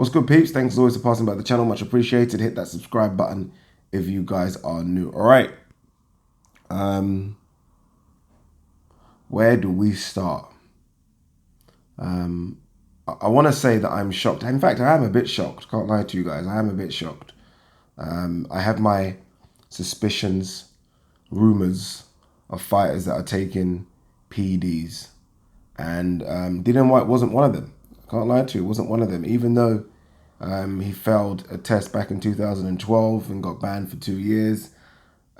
What's good, peeps? Thanks as always for passing by the channel. Much appreciated. Hit that subscribe button if you guys are new. All right. Where do we start? I want to say that I'm shocked. In fact, I am a bit shocked. Can't lie to you guys. I am a bit shocked. I have my suspicions, rumors of fighters that are taking PEDs. And Dillian Whyte wasn't one of them. Can't lie to you, wasn't one of them. Even though he failed a test back in 2012 and got banned for 2 years,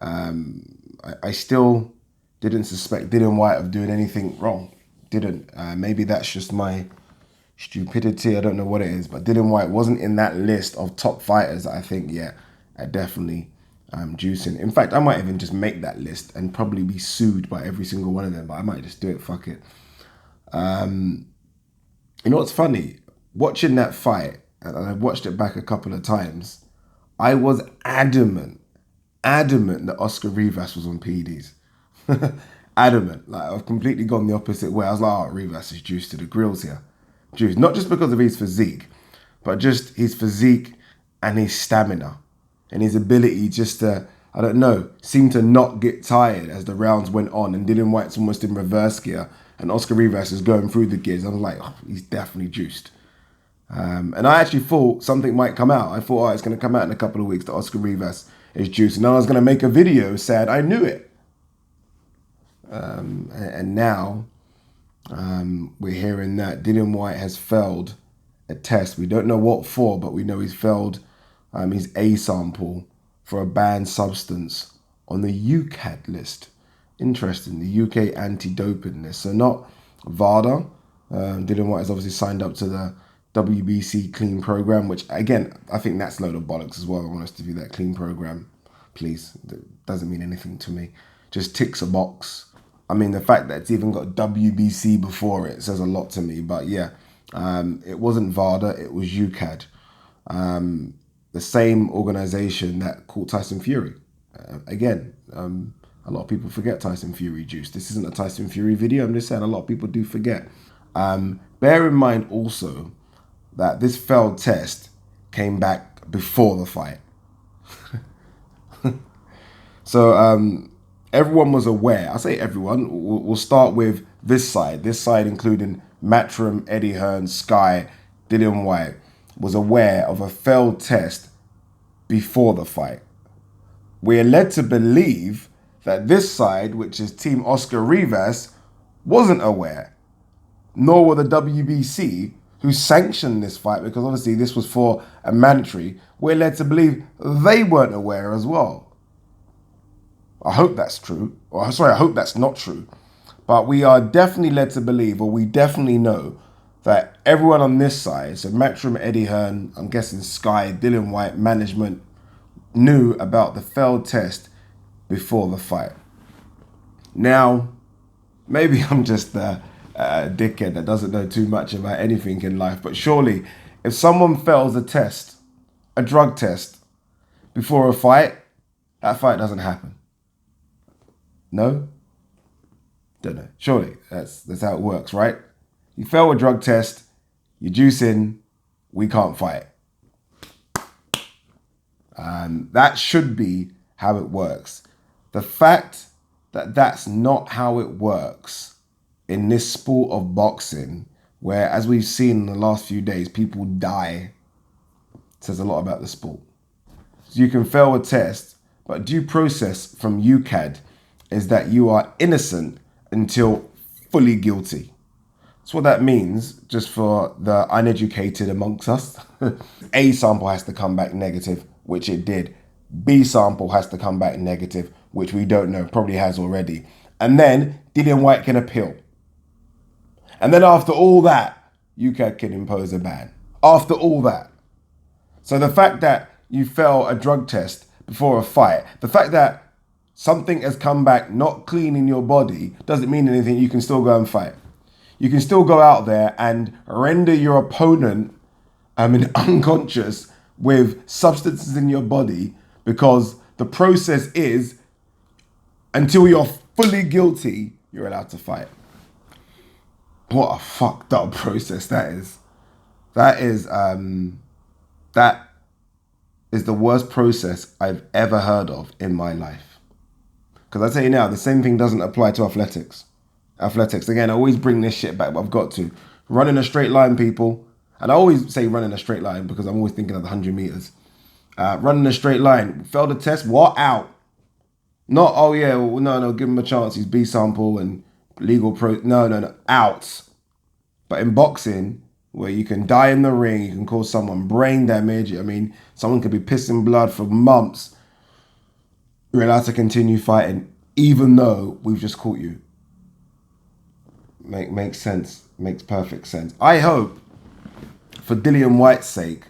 I still didn't suspect Dillian Whyte of doing anything wrong. Didn't. Maybe that's just my stupidity. I don't know what it is. But Dillian Whyte wasn't in that list of top fighters that I think, yeah, are definitely juicing. In fact, I might even just make that list and probably be sued by every single one of them. But I might just do it. Fuck it. You know what's funny? Watching that fight, and I watched it back a couple of times, I was adamant that Oscar Rivas was on PEDs. Adamant. Like, I've completely gone the opposite way. I was like, oh, Rivas is juiced to the grills here. Juiced. Not just because of his physique, but just his physique and his stamina and his ability just to, I don't know, seem to not get tired as the rounds went on. And Dillian Whyte's almost in reverse gear and Oscar Rivas is going through the gears. I was like, oh, he's definitely juiced. And I actually thought something might come out. I thought, oh, it's going to come out in a couple of weeks that Oscar Rivas is juiced. And I was going to make a video saying I knew it. And now we're hearing that Dillian Whyte has failed a test. We don't know what for, but we know he's failed his A sample for a banned substance on the Ukad list. Interesting, the UK anti-doping list. So not VADA. Dillian Whyte has obviously signed up to the WBC clean program, which again, I think that's a load of bollocks as well. I want us to do that clean program, please. It doesn't mean anything to me. Just ticks a box. I mean, the fact that it's even got WBC before it says a lot to me. But yeah, it wasn't VADA, it was Ukad. The same organization that caught Tyson Fury. Again, a lot of people forget Tyson Fury juice. This isn't a Tyson Fury video. I'm just saying a lot of people do forget. Bear in mind also that this failed test came back before the fight. So everyone was aware. I say everyone. We'll start with this side. This side including Matchroom, Eddie Hearn, Sky, Dillian Whyte was aware of a failed test before the fight. We're led to believe that this side, which is Team Oscar Rivas, wasn't aware, nor were the WBC, who sanctioned this fight, because obviously this was for a mandatory. We're led to believe they weren't aware as well. I hope that's true. Or sorry, I hope that's not true. But we are definitely led to believe, or we definitely know, that everyone on this side, so Matchroom, Eddie Hearn, I'm guessing Sky, Dillian Whyte, management, knew about the failed test before the fight. Now, maybe I'm just a dickhead that doesn't know too much about anything in life, but surely if someone fails a test, a drug test, before a fight, that fight doesn't happen. No? Don't know. Surely that's how it works, right? You fail a drug test, you juice in, we can't fight. That should be how it works. The fact that that's not how it works in this sport of boxing, where, as we've seen in the last few days, people die, says a lot about the sport. So you can fail a test, but due process from Ukad is that you are innocent until fully guilty. That's what that means, just for the uneducated amongst us. A sample has to come back negative, which it did. B sample has to come back negative, which we don't know, probably has already. And then Dillian Whyte can appeal. And then after all that, Ukad can impose a ban. After all that. So the fact that you fail a drug test before a fight, the fact that something has come back not clean in your body doesn't mean anything. You can still go and fight. You can still go out there and render your opponent unconscious with substances in your body, because the process is, until you're fully guilty, you're allowed to fight. What a fucked up process that is. That is That is the worst process I've ever heard of in my life. Because I tell you now, the same thing doesn't apply to athletics. Athletics, again, I always bring this shit back, but I've got to. Running a straight line, people. And I always say running a straight line because I'm always thinking of the 100 meters. Running a straight line. Failed the test, what? Out. Not, oh yeah, well, no, give him a chance. He's B sample and legal pro. No. Out. But in boxing, where you can die in the ring, you can cause someone brain damage. I mean, someone could be pissing blood for months. You're allowed to continue fighting, even though we've just caught you. Makes sense. Makes perfect sense. I hope, for Dillian Whyte's sake,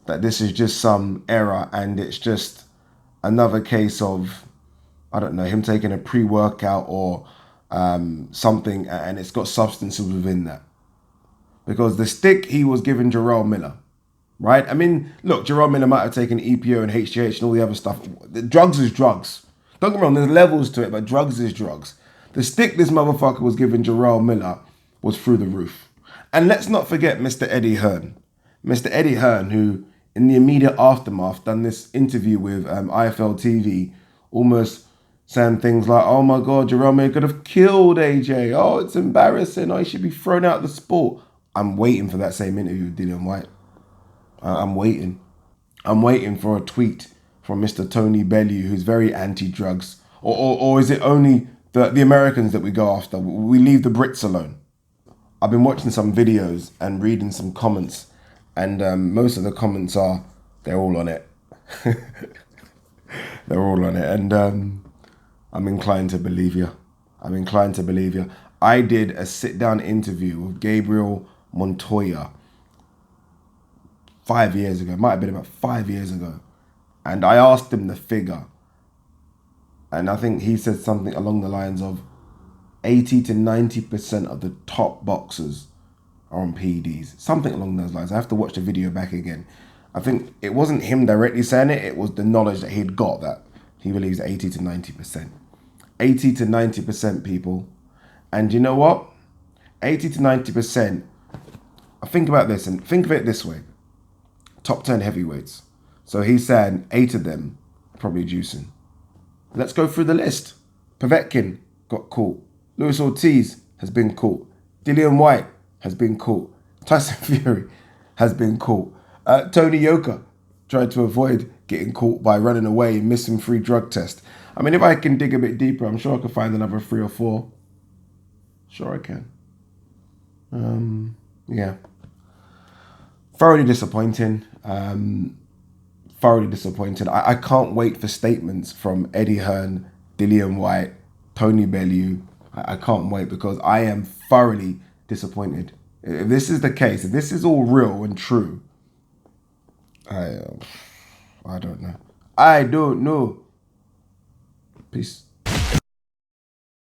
that this is just some error and it's just another case of, I don't know, him taking a pre-workout or something, and it's got substances within that. Because the stick he was giving Jarrell Miller, right? I mean, look, Jarrell Miller might have taken EPO and HGH and all the other stuff. Drugs is drugs. Don't get me wrong, there's levels to it, but drugs is drugs. The stick this motherfucker was giving Jarrell Miller was through the roof. And let's not forget Mr. Eddie Hearn. Mr. Eddie Hearn, who in the immediate aftermath done this interview with IFL TV, almost saying things like, oh my God, Jarrell Miller could have killed AJ. Oh, it's embarrassing. Oh, he should be thrown out of the sport. I'm waiting for that same interview with Dillian Whyte. I'm waiting. I'm waiting for a tweet from Mr. Tony Bellew, who's very anti-drugs. Or is it only the Americans that we go after? We leave the Brits alone. I've been watching some videos and reading some comments, and most of the comments are, they're all on it. They're all on it. And I'm inclined to believe you. I'm inclined to believe you. I did a sit-down interview with Gabriel Montoya 5 years ago. It might have been about 5 years ago. And I asked him the figure. And I think he said something along the lines of 80 to 90% of the top boxers are on PEDs. Something along those lines. I have to watch the video back again. I think it wasn't him directly saying it. It was the knowledge that he'd got that he believes 80 to 90%. 80 to 90% people. And you know what? 80 to 90%. Think about this and think of it this way. Top 10 heavyweights. So he's saying 8 of them probably juicing. Let's go through the list. Povetkin got caught. Luis Ortiz has been caught. Dillian Whyte has been caught. Tyson Fury has been caught. Tony Yoka tried to avoid getting caught by running away and missing 3 drug tests. I mean, if I can dig a bit deeper, I'm sure I could find another 3 or 4. Sure I can. Yeah. Thoroughly disappointing. Thoroughly disappointed. I can't wait for statements from Eddie Hearn, Dillian Whyte, Tony Bellew. I can't wait because I am thoroughly disappointed. If this is the case, if this is all real and true, I don't know. I don't know. Peace.